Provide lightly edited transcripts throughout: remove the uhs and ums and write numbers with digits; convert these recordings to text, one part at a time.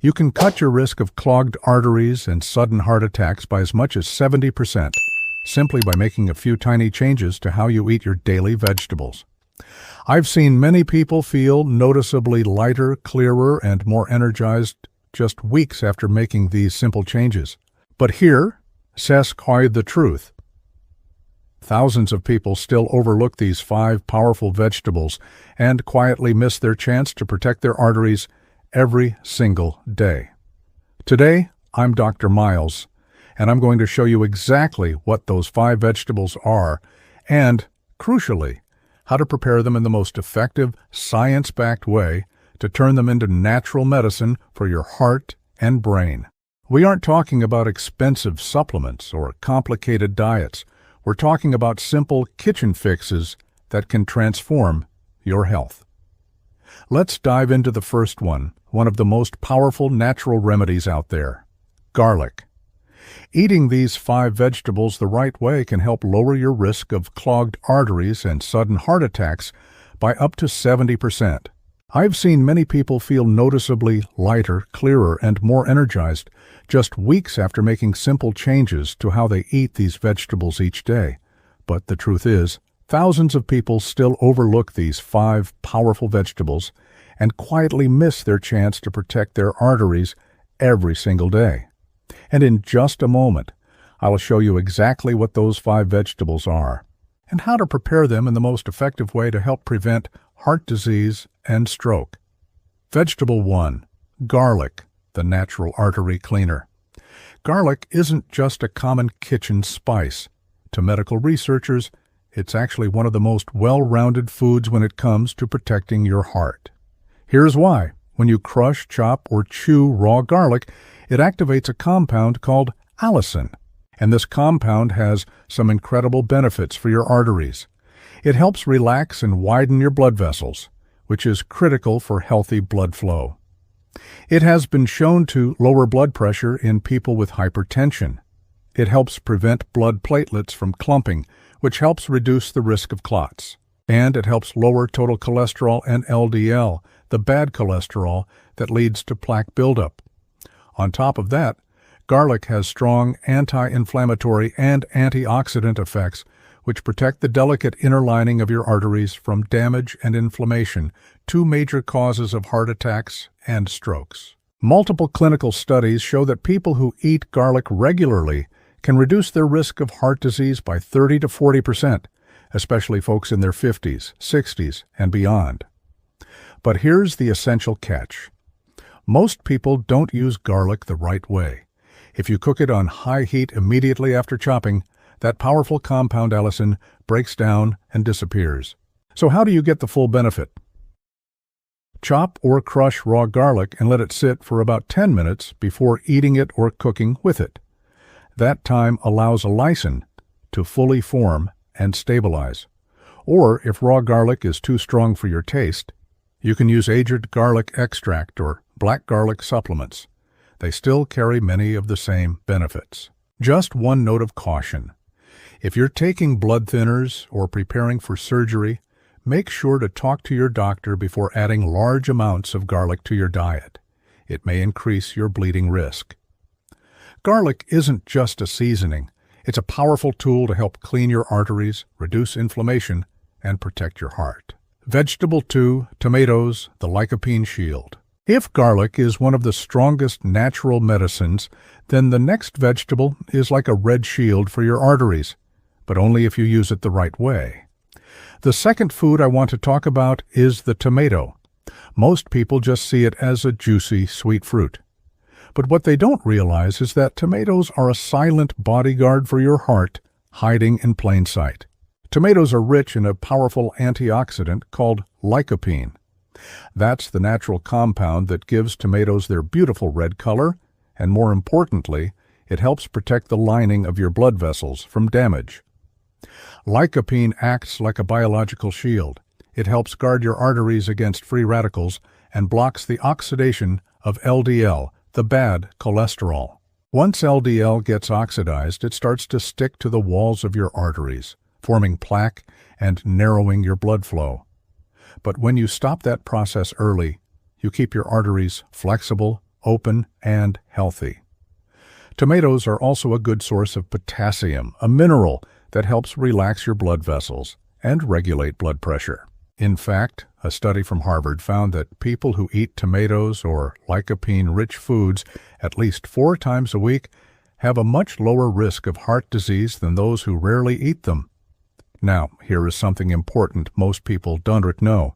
You can cut your risk of clogged arteries and sudden heart attacks by as much as 70%, simply by making a few tiny changes to how you eat your daily vegetables. I've seen many people feel noticeably lighter, clearer, and more energized just weeks after making these simple changes. But here, says quite the truth. Thousands of people still overlook these 5 powerful vegetables and quietly miss their chance to protect their arteries every single day. Today, I'm Dr. Miles, and I'm going to show you exactly what those 5 vegetables are and, crucially, how to prepare them in the most effective, science-backed way to turn them into natural medicine for your heart and brain. We aren't talking about expensive supplements or complicated diets. We're talking about simple kitchen fixes that can transform your health. Let's dive into the first one of the most powerful natural remedies out there: garlic. Eating these 5 vegetables the right way can help lower your risk of clogged arteries and sudden heart attacks by up to 70%. I've seen many people feel noticeably lighter, clearer, and more energized just weeks after making simple changes to how they eat these vegetables each day. But the truth is, thousands of people still overlook these 5 powerful vegetables and quietly miss their chance to protect their arteries every single day. And in just a moment, I'll show you exactly what those 5 vegetables are and how to prepare them in the most effective way to help prevent heart disease and stroke. Vegetable 1. Garlic, the natural artery cleaner. Garlic isn't just a common kitchen spice. To medical researchers, it's actually one of the most well-rounded foods when it comes to protecting your heart. Here's why. When you crush, chop, or chew raw garlic, it activates a compound called Allicin, and this compound has some incredible benefits for your arteries. It helps relax and widen your blood vessels, which is critical for healthy blood flow. It has been shown to lower blood pressure in people with hypertension. It helps prevent blood platelets from clumping, which helps reduce the risk of clots. And it helps lower total cholesterol and LDL, the bad cholesterol that leads to plaque buildup. On top of that, garlic has strong anti-inflammatory and antioxidant effects, which protect the delicate inner lining of your arteries from damage and inflammation, 2 major causes of heart attacks and strokes. Multiple clinical studies show that people who eat garlic regularly can reduce their risk of heart disease by 30 to 40%, especially folks in their 50s, 60s, and beyond. But here's the essential catch. Most people don't use garlic the right way. If you cook it on high heat immediately after chopping, that powerful compound Allicin breaks down and disappears. So how do you get the full benefit? Chop or crush raw garlic and let it sit for about 10 minutes before eating it or cooking with it. That time allows Allicin to fully form and stabilize. Or if raw garlic is too strong for your taste, you can use aged garlic extract or black garlic supplements. They still carry many of the same benefits. Just one note of caution. If you're taking blood thinners or preparing for surgery, make sure to talk to your doctor before adding large amounts of garlic to your diet. It may increase your bleeding risk. Garlic isn't just a seasoning. It's a powerful tool to help clean your arteries, reduce inflammation, and protect your heart. Vegetable 2, tomatoes, the Lycopene shield. If garlic is one of the strongest natural medicines, then the next vegetable is like a red shield for your arteries, but only if you use it the right way. The second food I want to talk about is the tomato. Most people just see it as a juicy, sweet fruit. But what they don't realize is that tomatoes are a silent bodyguard for your heart, hiding in plain sight. Tomatoes are rich in a powerful antioxidant called lycopene. That's the natural compound that gives tomatoes their beautiful red color, and more importantly, it helps protect the lining of your blood vessels from damage. Lycopene acts like a biological shield. It helps guard your arteries against free radicals and blocks the oxidation of LDL, the bad cholesterol. Once LDL gets oxidized, it starts to stick to the walls of your arteries, forming plaque and narrowing your blood flow. But when you stop that process early, you keep your arteries flexible, open, and healthy. Tomatoes are also a good source of potassium, a mineral that helps relax your blood vessels and regulate blood pressure. In fact, a study from Harvard found that people who eat tomatoes or lycopene-rich foods at least 4 times a week have a much lower risk of heart disease than those who rarely eat them. Now, here is something important most people don't know.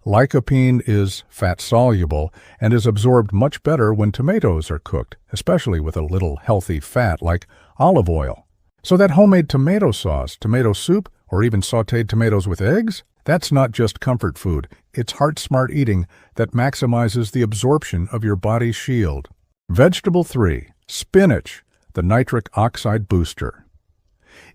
Lycopene is fat-soluble and is absorbed much better when tomatoes are cooked, especially with a little healthy fat like olive oil. So that homemade tomato sauce, tomato soup, or even sautéed tomatoes with eggs? That's not just comfort food. It's heart-smart eating that maximizes the absorption of your body's shield. Vegetable 3. Spinach, the nitric oxide booster.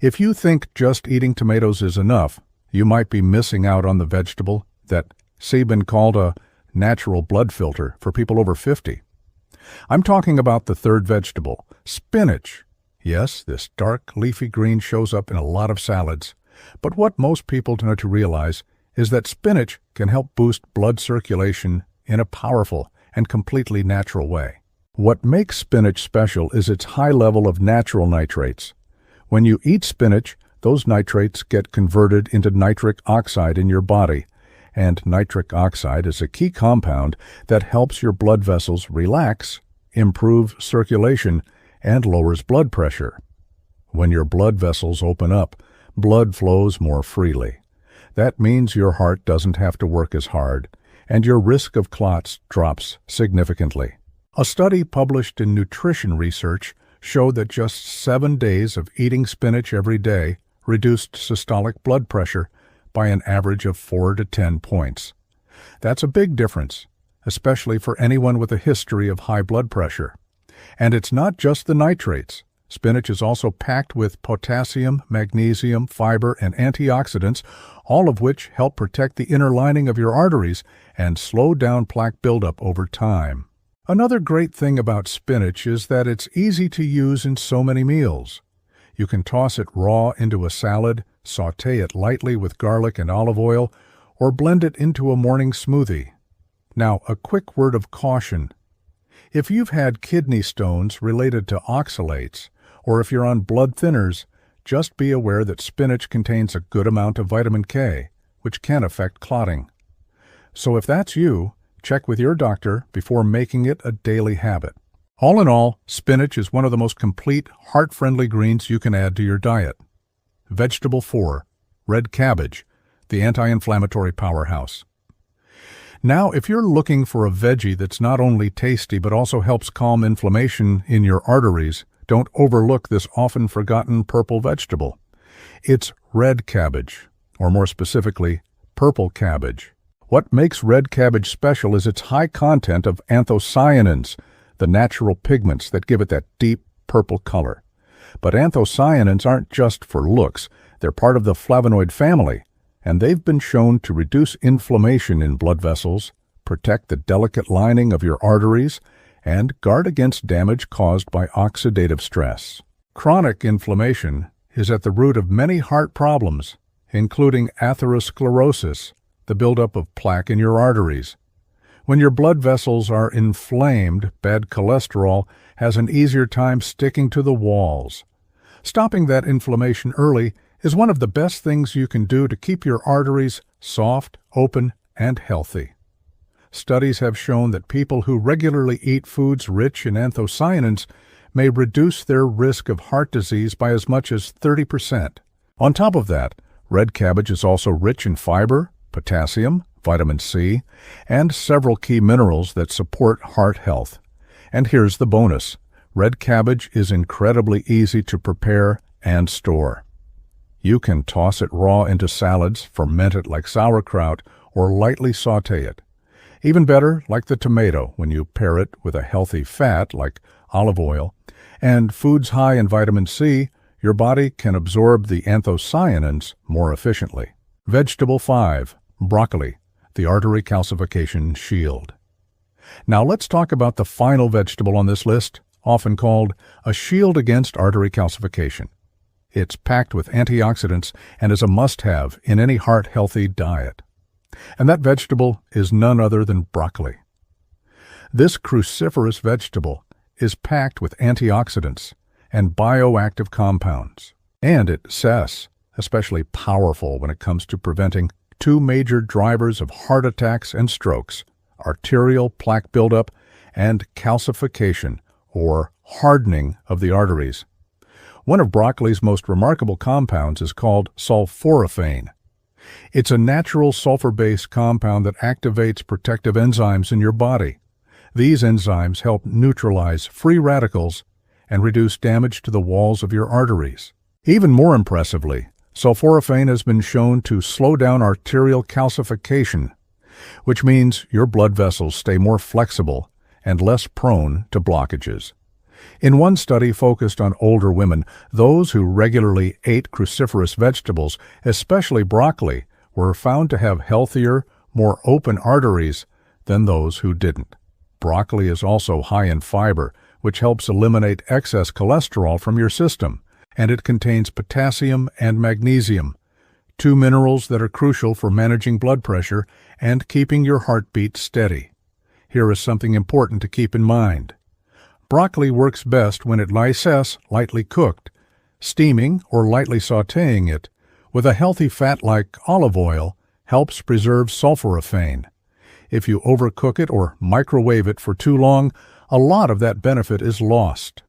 If you think just eating tomatoes is enough, you might be missing out on the vegetable that Sabin called a natural blood filter for people over 50. I'm talking about the third vegetable, spinach. Yes, this dark leafy green shows up in a lot of salads. But what most people don't realize is that spinach can help boost blood circulation in a powerful and completely natural way. What makes spinach special is its high level of natural nitrates. When you eat spinach, those nitrates get converted into nitric oxide in your body, and nitric oxide is a key compound that helps your blood vessels relax, improve circulation, and lowers blood pressure. When your blood vessels open up, blood flows more freely. That means your heart doesn't have to work as hard, and your risk of clots drops significantly. A study published in Nutrition Research showed that just 7 days of eating spinach every day reduced systolic blood pressure by an average of 4 to 10 points. That's a big difference, especially for anyone with a history of high blood pressure. And it's not just the nitrates. Spinach is also packed with potassium, magnesium, fiber, and antioxidants, all of which help protect the inner lining of your arteries and slow down plaque buildup over time. Another great thing about spinach is that it's easy to use in so many meals. You can toss it raw into a salad, sauté it lightly with garlic and olive oil, or blend it into a morning smoothie. Now, a quick word of caution. If you've had kidney stones related to oxalates, or if you're on blood thinners, just be aware that spinach contains a good amount of vitamin K, which can affect clotting. So if that's you, check with your doctor before making it a daily habit. All in all, spinach is one of the most complete, heart-friendly greens you can add to your diet. Vegetable 4. Red cabbage, the anti-inflammatory powerhouse. Now, if you're looking for a veggie that's not only tasty but also helps calm inflammation in your arteries, don't overlook this often forgotten purple vegetable. It's red cabbage, or more specifically, purple cabbage. What makes red cabbage special is its high content of anthocyanins, the natural pigments that give it that deep purple color. But anthocyanins aren't just for looks, they're part of the flavonoid family, and they've been shown to reduce inflammation in blood vessels, protect the delicate lining of your arteries, and guard against damage caused by oxidative stress. Chronic inflammation is at the root of many heart problems, including atherosclerosis, the buildup of plaque in your arteries. When your blood vessels are inflamed, bad cholesterol has an easier time sticking to the walls. Stopping that inflammation early is one of the best things you can do to keep your arteries soft, open, and healthy. Studies have shown that people who regularly eat foods rich in anthocyanins may reduce their risk of heart disease by as much as 30%. On top of that, red cabbage is also rich in fiber, potassium, vitamin C, and several key minerals that support heart health. And here's the bonus. Red cabbage is incredibly easy to prepare and store. You can toss it raw into salads, ferment it like sauerkraut, or lightly sauté it. Even better, like the tomato, when you pair it with a healthy fat like olive oil, and foods high in vitamin C, your body can absorb the anthocyanins more efficiently. Vegetable 5. Broccoli, the artery calcification shield. Now let's talk about the final vegetable on this list, often called a shield against artery calcification. It's packed with antioxidants and is a must-have in any heart-healthy diet. And that vegetable is none other than broccoli. This cruciferous vegetable is packed with antioxidants and bioactive compounds, and it says especially powerful when it comes to preventing two major drivers of heart attacks and strokes: arterial plaque buildup and calcification, or hardening of the arteries. One of broccoli's most remarkable compounds is called sulforaphane. It's a natural sulfur-based compound that activates protective enzymes in your body. These enzymes help neutralize free radicals and reduce damage to the walls of your arteries. Even more impressively, sulforaphane has been shown to slow down arterial calcification, which means your blood vessels stay more flexible and less prone to blockages. In one study focused on older women, those who regularly ate cruciferous vegetables, especially broccoli, were found to have healthier, more open arteries than those who didn't. Broccoli is also high in fiber, which helps eliminate excess cholesterol from your system, and it contains potassium and magnesium, two minerals that are crucial for managing blood pressure and keeping your heartbeat steady. Here is something important to keep in mind. Broccoli works best when it is lightly cooked. Steaming or lightly sautéing it with a healthy fat like olive oil helps preserve sulforaphane. If you overcook it or microwave it for too long, a lot of that benefit is lost.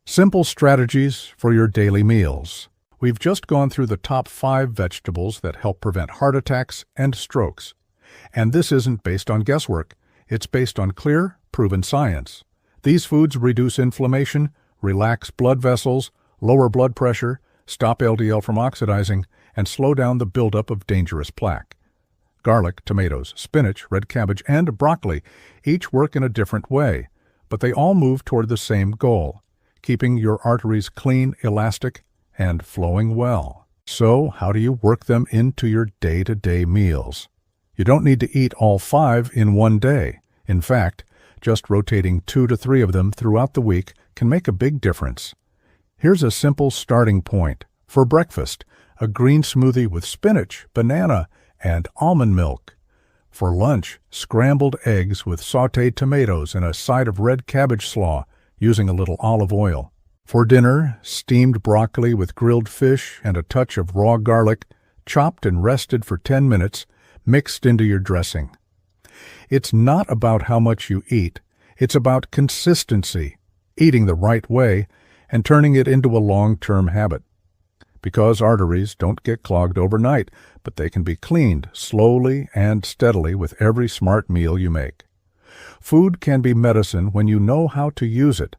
Simple strategies for your daily meals. We've just gone through the top 5 vegetables that help prevent heart attacks and strokes. And this isn't based on guesswork. It's based on clear, proven science. These foods reduce inflammation, relax blood vessels, lower blood pressure, stop LDL from oxidizing, and slow down the buildup of dangerous plaque. Garlic, tomatoes, spinach, red cabbage, and broccoli each work in a different way, but they all move toward the same goal: keeping your arteries clean, elastic, and flowing well. So, how do you work them into your day-to-day meals? You don't need to eat all 5 in one day. In fact, just rotating 2 to 3 of them throughout the week can make a big difference. Here's a simple starting point. For breakfast, a green smoothie with spinach, banana, and almond milk. For lunch, scrambled eggs with sautéed tomatoes and a side of red cabbage slaw using a little olive oil. For dinner, steamed broccoli with grilled fish and a touch of raw garlic, chopped and rested for 10 minutes, mixed into your dressing. It's not about how much you eat. It's about consistency, eating the right way, and turning it into a long-term habit. Because arteries don't get clogged overnight, but they can be cleaned slowly and steadily with every smart meal you make. Food can be medicine when you know how to use it.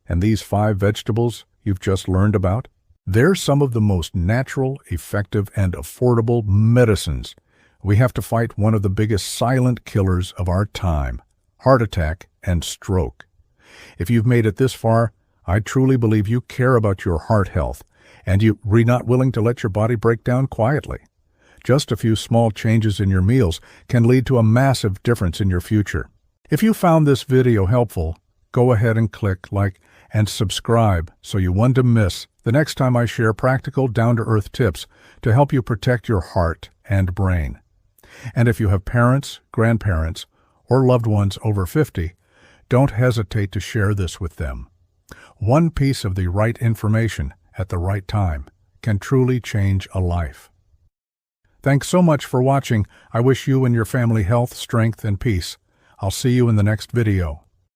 And these 5 vegetables you've just learned about, they're some of the most natural, effective, and affordable medicines. We have to fight one of the biggest silent killers of our time: heart attack and stroke. If you've made it this far, I truly believe you care about your heart health, and you're not willing to let your body break down quietly. Just a few small changes in your meals can lead to a massive difference in your future. If you found this video helpful, go ahead and click like and subscribe so you won't miss the next time I share practical, down-to-earth tips to help you protect your heart and brain. And if you have parents, grandparents, or loved ones over 50, don't hesitate to share this with them. One piece of the right information at the right time can truly change a life. Thanks so much for watching. I wish you and your family health, strength, and peace. I'll see you in the next video.